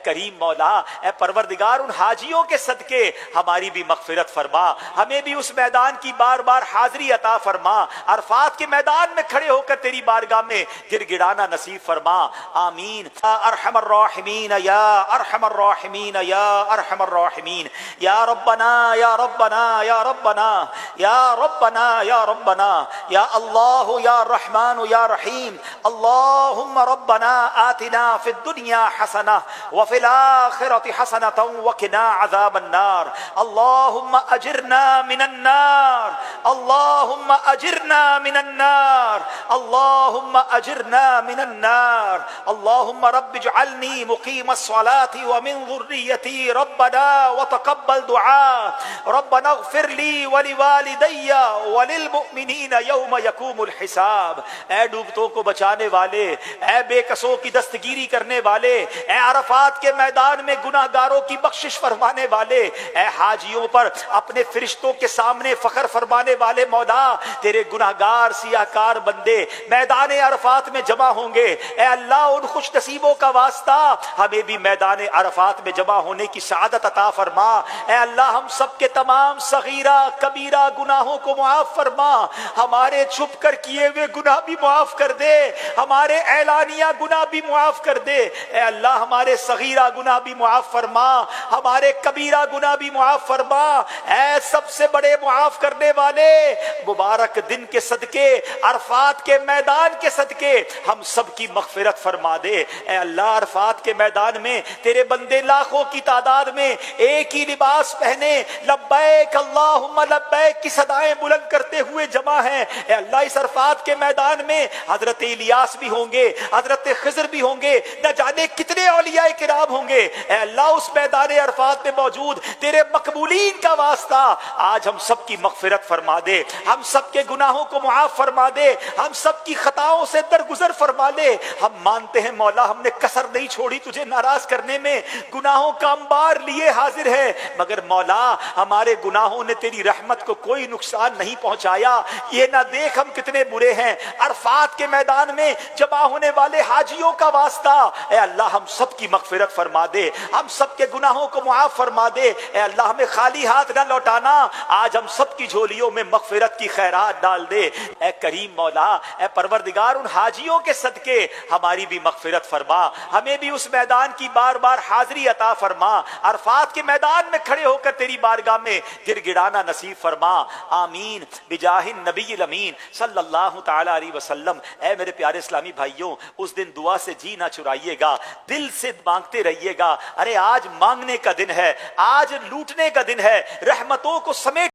کریم مولا، اے پروردگار ان حاجیوں کے صدقے ہماری بھی مغفرت فرما، ہمیں بھی اس میدان کی بار بار حاضری عطا فرما، عرفات کے میدان میں کھڑے ہو کر تیری بارگاہ میں گر گڑانا نصیب فرما، آمین یا ارحم الراحمین یا ارحم الراحمین یا ارحم الراحمین، یا ربنا یا ربنا یا ربنا یا ربنا یا ربنا یا اللہ یا رحمان یا رحیم، اللہم ربنا آتنا فی الدنیا حسنہ وفی الآخرة حسنة وقنا عذاب النار، اللہم اجرنا من النار، اللہم اجرنا من النار، اللہم اجرنا من النار، اللہم رب اجعلنی مقیم الصلاة ومن ذریتی ربنا وتقبل دعاء، ربنا اغفر لی ولوالدی وللمؤمنین یوم یقوم الحساب۔ اے ڈوبتوں کو بچانے والے، اے بے کسوں کی دستگیری کرنے والے، اے عرفات کے میدان میں گناہ گاروں کی بخشش فرمانے والے، اے حاجیوں پر اپنے فرشتوں کے سامنے فخر فرمانے والے مولا، تیرے گناہ گار سیاہ کار بندے میدان عرفات میں جمع ہوں گے، اے اللہ ان خوش نصیبوں کا واسطہ ہمیں بھی میدان عرفات میں جمع ہونے کی سعادت عطا فرما، اے اللہ ہم سب کے تمام صغیرہ کبیرہ گناہوں کو معاف فرما، ہمارے چھپ کر کیے ہوئے گناہ بھی معاف کر دے، ہمارے اعلانیہ گناہ بھی معاف کر دے، اے اللہ ہمارے صغیرہ گناہ بھی معاف فرما، ہمارے کبیرہ گناہ بھی معاف فرما، اے سب سے بڑے معاف کرنے والے مبارک دن کے صدقے، عرفات کے میدان کے صدقے ہم سب کی مغفرت فرما دے، اے اللہ عرفات کے میدان میں تیرے بندے لاکھوں کی تعداد میں ایک ہی لباس پہنے لبیک اللہم لبیک کی صدائیں بلند کرتے ہوئے جمع ہیں، اے اللہ اس عرفات کے میدان میں حضرت الیاس بھی ہوں گے، حضرت خضر بھی ہوں گے، نہ جانے کتنے اولیاء کرام ہوں گے، اے اللہ اس میدان عرفات میں موجود تیرے مقبولین کا واسطہ آج ہم سب کی مغفرت فرما دے، ہم سب کے گناہوں کو معاف فرما دے، ہم سب کی خطاؤں سے درگزر فرما دے، ہم مانتے ہیں مولا ہم نے کسر نہیں چھوڑی تجھے ناراض کرنے میں، گناہوں کا انبار لیے حاضر ہے، مگر مولا ہمارے گناہوں نے تیری رحمت کو کوئی نقصان نہیں پہنچایا، یہ نہ دیکھ ہم کتنے برے ہیں، عرفات کے میدان میں جمع ہونے والے حاجیوں کا واسطہ اے اللہ ہم سب کی مغفرت فرما دے، ہم سب کے گناہوں کو معاف فرما دے، اے اللہ ہمیں خالی ہاتھ نہ لوٹانا، آج ہم سب کی جھولیوں میں مغفرت کی خیرات ڈال دے، اے کریم مولا، اے پروردگار ان حاجیوں کے صدقے ہماری بھی مغفرت فرما، ہمیں بھی اس میدان کی بار بار حاضری عطا فرما، عرفات کے میدان میں کھڑے ہو کر تیری بارگاہ میں گر گڑانا نصیب فرما، آمین بجاہ النبی الامین صلی اللہ تعالی علیہ وسلم۔ اے میرے پیارے اسلامی بھائیوں، اس دن دعا سے جی نہ چرائیے گا، دل سے مانگتے رہیے گا، ارے آج مانگنے کا دن ہے، آج لوٹنے کا دن ہے، رحمتوں کو سمیٹ